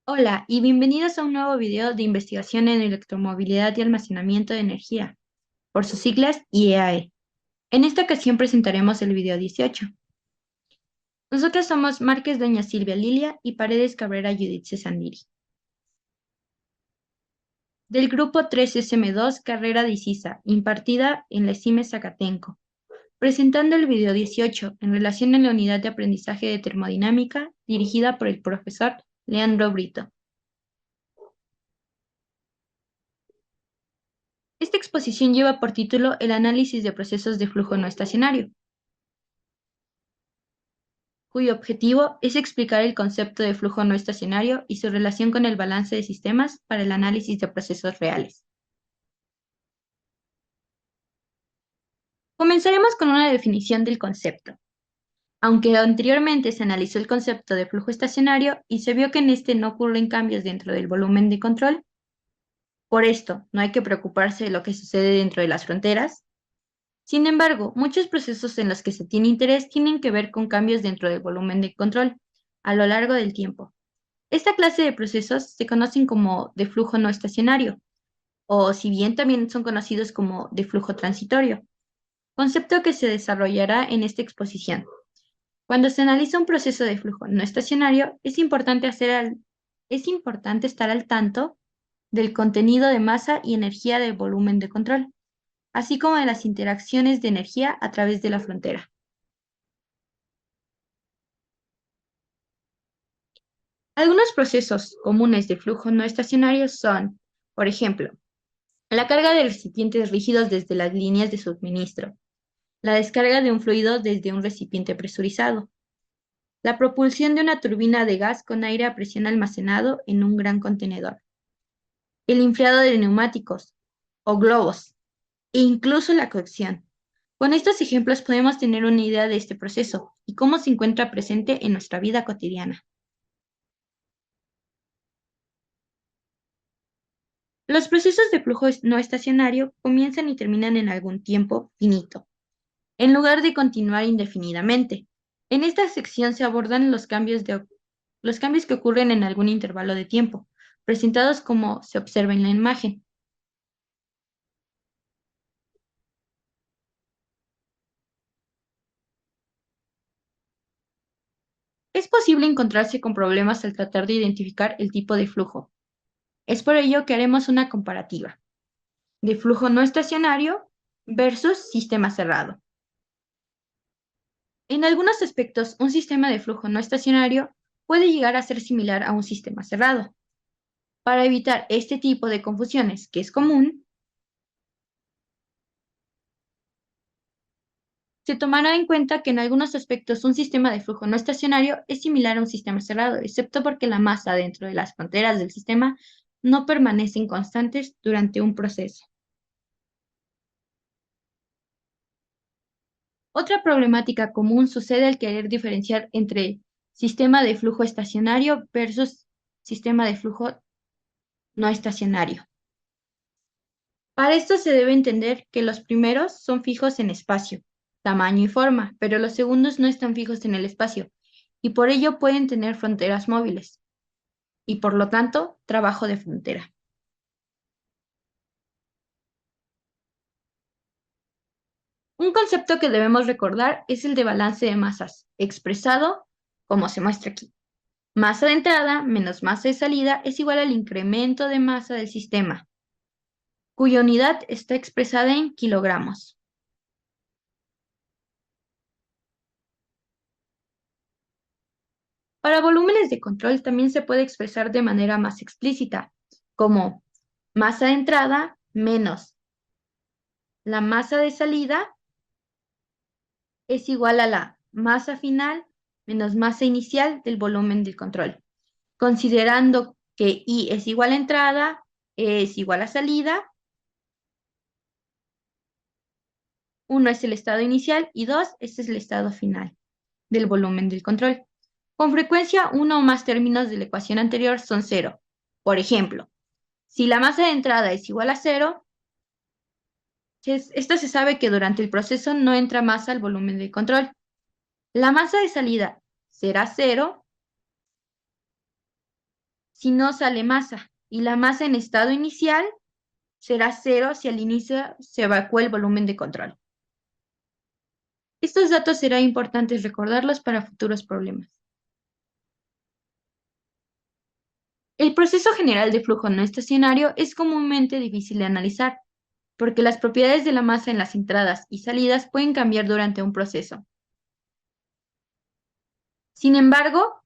Hola y bienvenidos a un nuevo video de investigación en electromovilidad y almacenamiento de energía, por sus siglas IEAE. En esta ocasión presentaremos el video 18. Nosotros somos Márquez Doña Silvia Lilia y Paredes Cabrera Judith Cesandiri. Del grupo 3SM2 Carrera de ICISA, impartida en la CIME Zacatenco. Presentando el video 18 en relación a la unidad de aprendizaje de termodinámica dirigida por el profesor Leandro Brito. Esta exposición lleva por título El análisis de procesos de flujo no estacionario, cuyo objetivo es explicar el concepto de flujo no estacionario y su relación con el balance de sistemas para el análisis de procesos reales. Comenzaremos con una definición del concepto. Aunque anteriormente se analizó el concepto de flujo estacionario y se vio que en este no ocurren cambios dentro del volumen de control, por esto no hay que preocuparse de lo que sucede dentro de las fronteras. Sin embargo, muchos procesos en los que se tiene interés tienen que ver con cambios dentro del volumen de control a lo largo del tiempo. Esta clase de procesos se conocen como de flujo no estacionario, o si bien también son conocidos como de flujo transitorio, concepto que se desarrollará en esta exposición. Cuando se analiza un proceso de flujo no estacionario, es importante estar al tanto del contenido de masa y energía del volumen de control, así como de las interacciones de energía a través de la frontera. Algunos procesos comunes de flujo no estacionario son, por ejemplo, la carga de recipientes rígidos desde las líneas de suministro, la descarga de un fluido desde un recipiente presurizado, la propulsión de una turbina de gas con aire a presión almacenado en un gran contenedor, el enfriado de neumáticos o globos, e incluso la cocción. Con estos ejemplos podemos tener una idea de este proceso y cómo se encuentra presente en nuestra vida cotidiana. Los procesos de flujo no estacionario comienzan y terminan en algún tiempo finito, en lugar de continuar indefinidamente. En esta sección se abordan los cambios que ocurren en algún intervalo de tiempo, presentados como se observa en la imagen. Es posible encontrarse con problemas al tratar de identificar el tipo de flujo. Es por ello que haremos una comparativa de flujo no estacionario versus sistema cerrado. En algunos aspectos, un sistema de flujo no estacionario puede llegar a ser similar a un sistema cerrado. Para evitar este tipo de confusiones, que es común, se tomará en cuenta que en algunos aspectos un sistema de flujo no estacionario es similar a un sistema cerrado, excepto porque la masa dentro de las fronteras del sistema no permanecen constantes durante un proceso. Otra problemática común sucede al querer diferenciar entre sistema de flujo estacionario versus sistema de flujo no estacionario. Para esto se debe entender que los primeros son fijos en espacio, tamaño y forma, pero los segundos no están fijos en el espacio y por ello pueden tener fronteras móviles y por lo tanto trabajo de frontera. Un concepto que debemos recordar es el de balance de masas, expresado como se muestra aquí. Masa de entrada menos masa de salida es igual al incremento de masa del sistema, cuya unidad está expresada en kilogramos. Para volúmenes de control también se puede expresar de manera más explícita, como masa de entrada menos la masa de salida es igual a la masa final menos masa inicial del volumen del control, considerando que I es igual a entrada, E es igual a salida, 1 es el estado inicial y 2 este es el estado final del volumen del control. Con frecuencia, uno o más términos de la ecuación anterior son cero. Por ejemplo, si la masa de entrada es igual a cero, esto se sabe que durante el proceso no entra masa al volumen del control. La masa de salida será cero si no sale masa, y la masa en estado inicial será cero si al inicio se evacúa el volumen de control. Estos datos será importante recordarlos para futuros problemas. El proceso general de flujo no estacionario es comúnmente difícil de analizar, porque las propiedades de la masa en las entradas y salidas pueden cambiar durante un proceso. Sin embargo,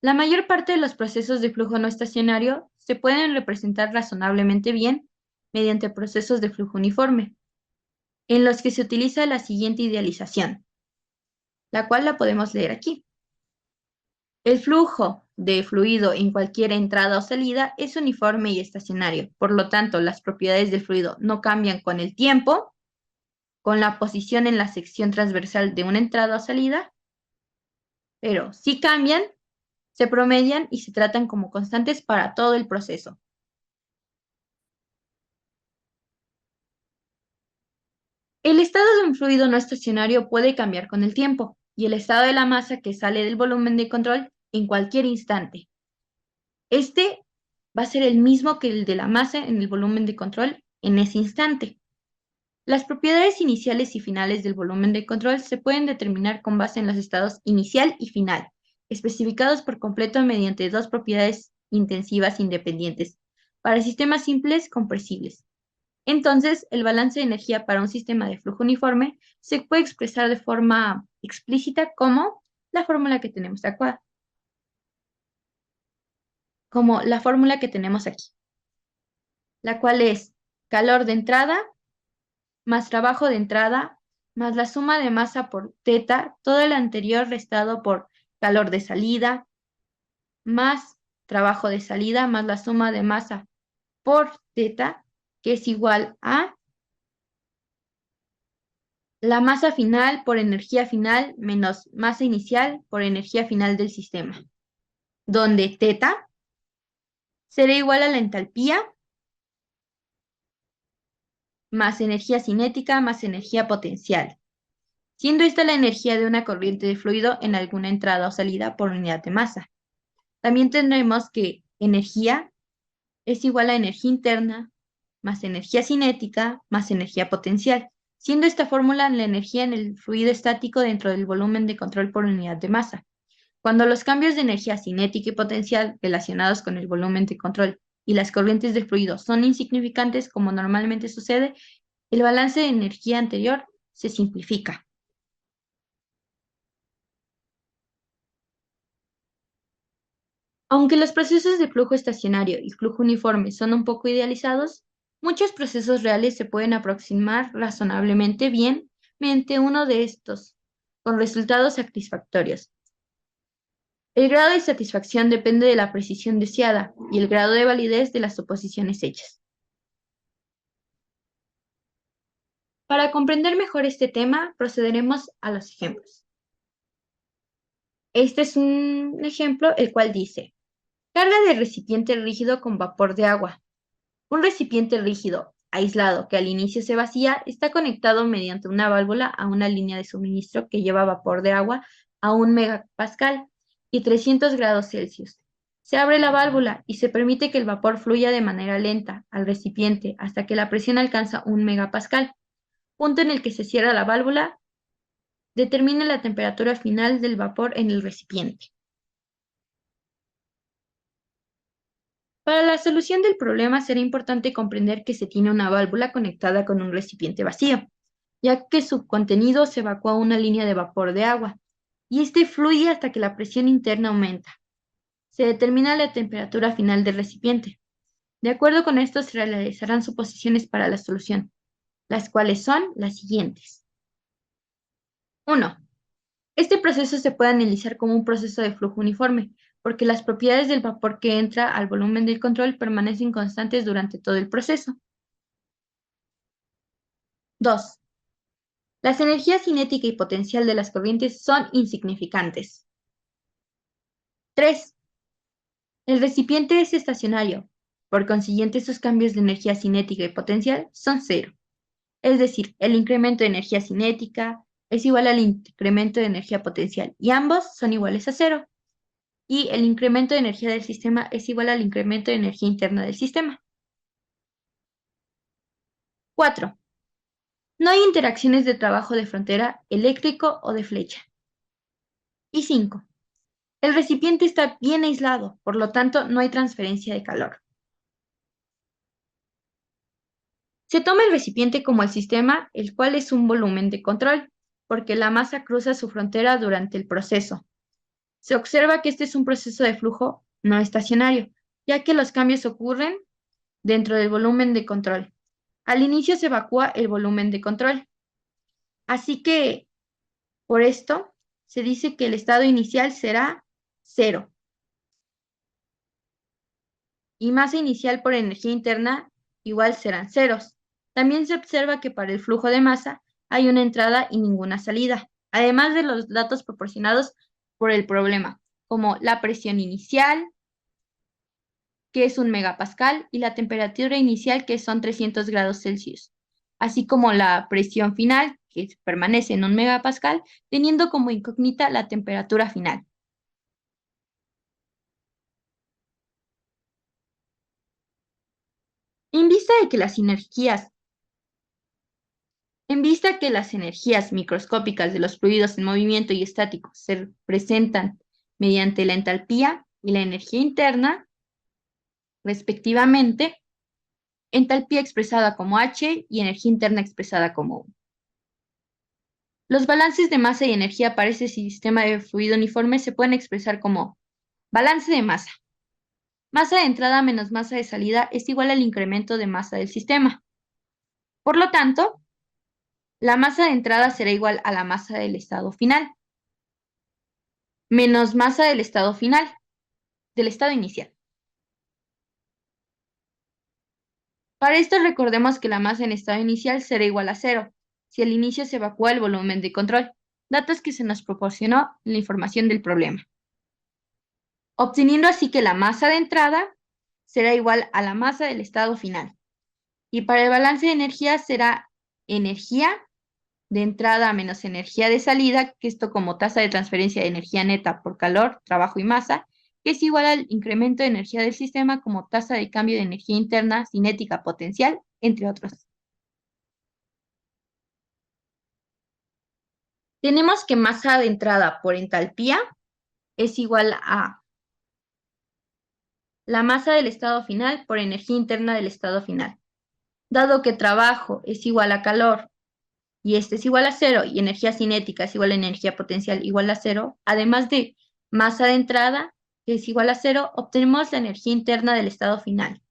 la mayor parte de los procesos de flujo no estacionario se pueden representar razonablemente bien mediante procesos de flujo uniforme, en los que se utiliza la siguiente idealización, la cual la podemos leer aquí. El flujo de fluido en cualquier entrada o salida es uniforme y estacionario, por lo tanto, las propiedades del fluido no cambian con el tiempo, con la posición en la sección transversal de una entrada o salida, pero sí cambian, se promedian y se tratan como constantes para todo el proceso. El estado de un fluido no estacionario puede cambiar con el tiempo y el estado de la masa que sale del volumen de control en cualquier instante. Este va a ser el mismo que el de la masa en el volumen de control en ese instante. Las propiedades iniciales y finales del volumen de control se pueden determinar con base en los estados inicial y final, especificados por completo mediante dos propiedades intensivas independientes, para sistemas simples compresibles. Entonces, el balance de energía para un sistema de flujo uniforme se puede expresar de forma explícita como la fórmula que tenemos acá, como la fórmula que tenemos aquí, la cual es calor de entrada más trabajo de entrada más la suma de masa por teta, todo el anterior restado por calor de salida, más trabajo de salida más la suma de masa por teta, que es igual a la masa final por energía final menos masa inicial por energía final del sistema, donde teta será igual a la entalpía más energía cinética más energía potencial, siendo esta la energía de una corriente de fluido en alguna entrada o salida por unidad de masa. También tendremos que energía es igual a energía interna más energía cinética más energía potencial, siendo esta fórmula la energía en el fluido estático dentro del volumen de control por unidad de masa. Cuando los cambios de energía cinética y potencial relacionados con el volumen de control y las corrientes de fluido son insignificantes, como normalmente sucede, el balance de energía anterior se simplifica. Aunque los procesos de flujo estacionario y flujo uniforme son un poco idealizados, muchos procesos reales se pueden aproximar razonablemente bien mediante uno de estos, con resultados satisfactorios. El grado de satisfacción depende de la precisión deseada y el grado de validez de las suposiciones hechas. Para comprender mejor este tema, procederemos a los ejemplos. Este es un ejemplo, el cual dice, carga de recipiente rígido con vapor de agua. Un recipiente rígido, aislado, que al inicio se vacía, está conectado mediante una válvula a una línea de suministro que lleva vapor de agua a 1 megapascal y 300 grados Celsius. Se abre la válvula y se permite que el vapor fluya de manera lenta al recipiente hasta que la presión alcanza 1 megapascal, punto en el que se cierra la válvula, determina la temperatura final del vapor en el recipiente. Para la solución del problema será importante comprender que se tiene una válvula conectada con un recipiente vacío, ya que su contenido se evacúa a una línea de vapor de agua, y este fluye hasta que la presión interna aumenta. Se determina la temperatura final del recipiente. De acuerdo con esto se realizarán suposiciones para la solución, las cuales son las siguientes. 1. Este proceso se puede analizar como un proceso de flujo uniforme, porque las propiedades del vapor que entra al volumen del control permanecen constantes durante todo el proceso. 2. Las energías cinética y potencial de las corrientes son insignificantes. 3. El recipiente es estacionario, por consiguiente sus cambios de energía cinética y potencial son cero. Es decir, el incremento de energía cinética es igual al incremento de energía potencial y ambos son iguales a cero. y el incremento de energía del sistema es igual al incremento de energía interna del sistema. 4. No hay interacciones de trabajo de frontera eléctrico o de flecha. Y 5. El recipiente está bien aislado, por lo tanto no hay transferencia de calor. Se toma el recipiente como el sistema, el cual es un volumen de control, porque la masa cruza su frontera durante el proceso. Se observa que este es un proceso de flujo no estacionario, ya que los cambios ocurren dentro del volumen de control. Al inicio se evacúa el volumen de control. Así que, por esto, se dice que el estado inicial será 0. Y masa inicial por energía interna igual serán ceros. También se observa que para el flujo de masa hay una entrada y ninguna salida, además de los datos proporcionados por el problema, como la presión inicial, que es 1 megapascal, y la temperatura inicial, que son 300 grados Celsius, así como la presión final, que permanece en 1 megapascal, teniendo como incógnita la temperatura final. En vista de que las energías En vista que las energías microscópicas de los fluidos en movimiento y estáticos se representan mediante la entalpía y la energía interna, respectivamente, entalpía expresada como H y energía interna expresada como U. Los balances de masa y energía para ese sistema de fluido uniforme se pueden expresar como balance de masa. Masa de entrada menos masa de salida es igual al incremento de masa del sistema. Por lo tanto, la masa de entrada será igual a la masa del estado final, menos masa del estado final, del estado inicial. Para esto recordemos que la masa en estado inicial será igual a 0, si al inicio se evacúa el volumen de control, datos que se nos proporcionó en la información del problema. Obteniendo así que la masa de entrada será igual a la masa del estado final. Y para el balance de energía será energía de entrada menos energía de salida, que esto como tasa de transferencia de energía neta por calor, trabajo y masa, que es igual al incremento de energía del sistema como tasa de cambio de energía interna, cinética, potencial, entre otros. Tenemos que masa de entrada por entalpía es igual a la masa del estado final por energía interna del estado final. Dado que trabajo es igual a calor y este es igual a 0 y energía cinética es igual a energía potencial igual a 0, además de masa de entrada que es igual a 0, obtenemos la energía interna del estado final,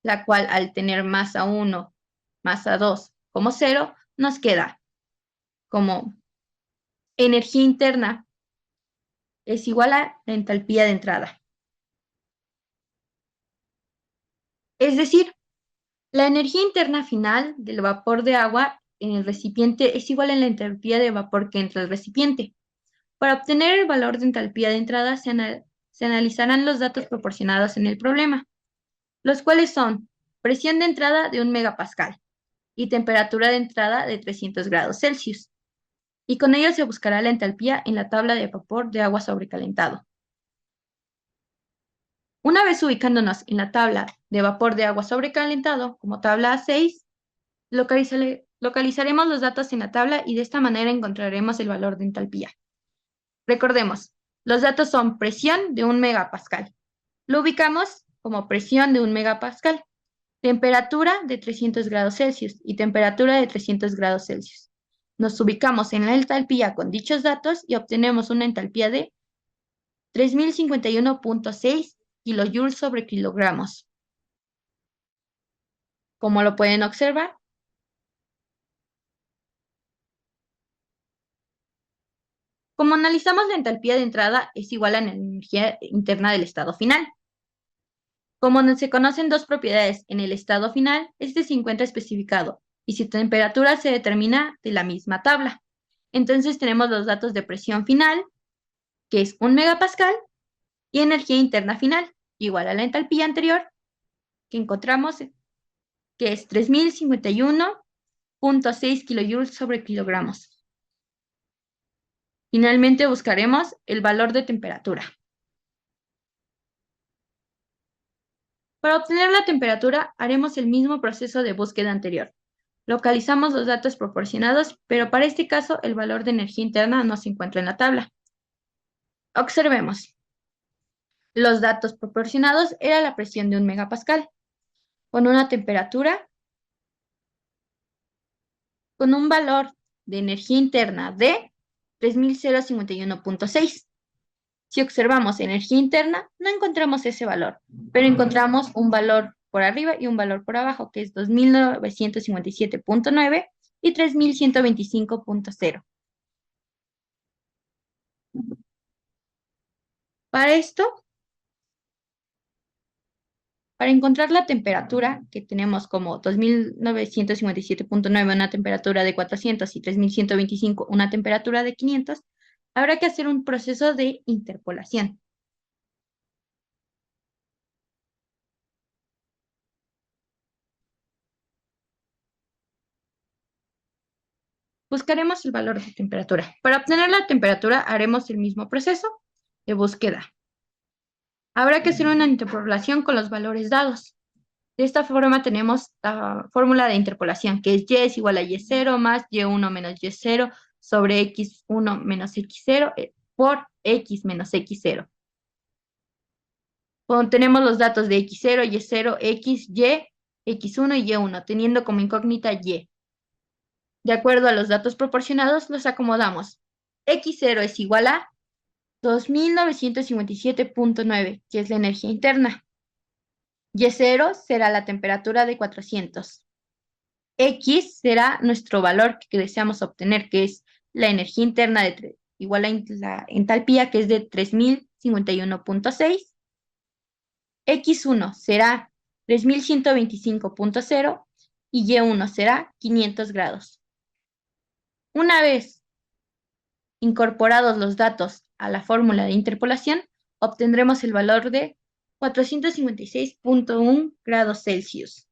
la cual al tener masa 1, masa 2 como 0, nos queda como energía interna es igual a la entalpía de entrada. Es decir, la energía interna final del vapor de agua en el recipiente es igual a la entalpía de vapor que entra al recipiente. Para obtener el valor de entalpía de entrada se analizarán los datos proporcionados en el problema, los cuales son presión de entrada de 1 megapascal y temperatura de entrada de 300 grados Celsius. Y con ello se buscará la entalpía en la tabla de vapor de agua sobrecalentado. Una vez ubicándonos en la tabla de vapor de agua sobrecalentado como tabla A6, localizaremos los datos en la tabla y de esta manera encontraremos el valor de entalpía. Recordemos, los datos son presión de 1 megapascal. Lo ubicamos como presión de 1 megapascal, temperatura de 300 grados Celsius y temperatura de 300 grados Celsius. Nos ubicamos en la entalpía con dichos datos y obtenemos una entalpía de 3051.6 kilojoules sobre kilogramos. Como lo pueden observar, como analizamos la entalpía de entrada es igual a la energía interna del estado final. Como se conocen dos propiedades en el estado final, este se encuentra especificado y su temperatura se determina de la misma tabla. Entonces tenemos los datos de presión final, que es 1 megapascal, y energía interna final, igual a la entalpía anterior, que encontramos que es 3051.6 kilojoules sobre kilogramos. Finalmente buscaremos el valor de temperatura. Para obtener la temperatura, haremos el mismo proceso de búsqueda anterior. Localizamos los datos proporcionados, pero para este caso el valor de energía interna no se encuentra en la tabla. Observemos. Los datos proporcionados era la presión de 1 megapascal, con una temperatura, con un valor de energía interna de 3051.6. Si observamos energía interna, no encontramos ese valor, pero encontramos un valor por arriba y un valor por abajo, que es 2957.9 y 3125.0. Para esto, para encontrar la temperatura, que tenemos como 2957.9 una temperatura de 400 y 3125 una temperatura de 500, habrá que hacer un proceso de interpolación. Buscaremos el valor de temperatura. Para obtener la temperatura haremos el mismo proceso de búsqueda. Habrá que hacer una interpolación con los valores dados. De esta forma tenemos la fórmula de interpolación, que es y es igual a y0 más y1 menos y0 sobre x1 menos x0 por x menos x0. Cuando tenemos los datos de x0, y0, x, y, x1 y y1, teniendo como incógnita y. De acuerdo a los datos proporcionados, los acomodamos. X0 es igual a 2957.9, que es la energía interna. Y0 será la temperatura de 400. X será nuestro valor que deseamos obtener, que es la energía interna igual a la entalpía, que es de 3051.6. X1 será 3125.0 y Y1 será 500 grados. Una vez incorporados los datos a la fórmula de interpolación, obtendremos el valor de 456.1 grados Celsius.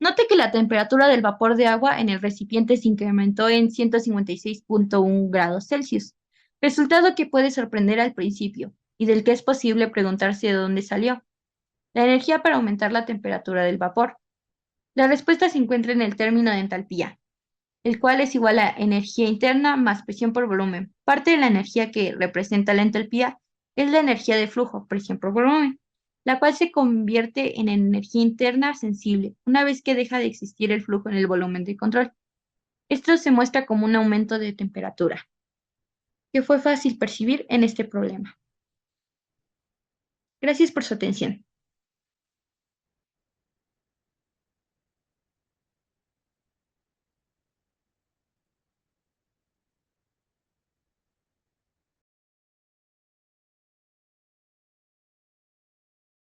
Note que la temperatura del vapor de agua en el recipiente se incrementó en 156.1 grados Celsius, resultado que puede sorprender al principio y del que es posible preguntarse de dónde salió. La energía para aumentar la temperatura del vapor. La respuesta se encuentra en el término de entalpía, el cual es igual a energía interna más presión por volumen. Parte de la energía que representa la entalpía es la energía de flujo, presión por volumen, la cual se convierte en energía interna sensible una vez que deja de existir el flujo en el volumen de control. Esto se muestra como un aumento de temperatura, que fue fácil percibir en este problema. Gracias por su atención.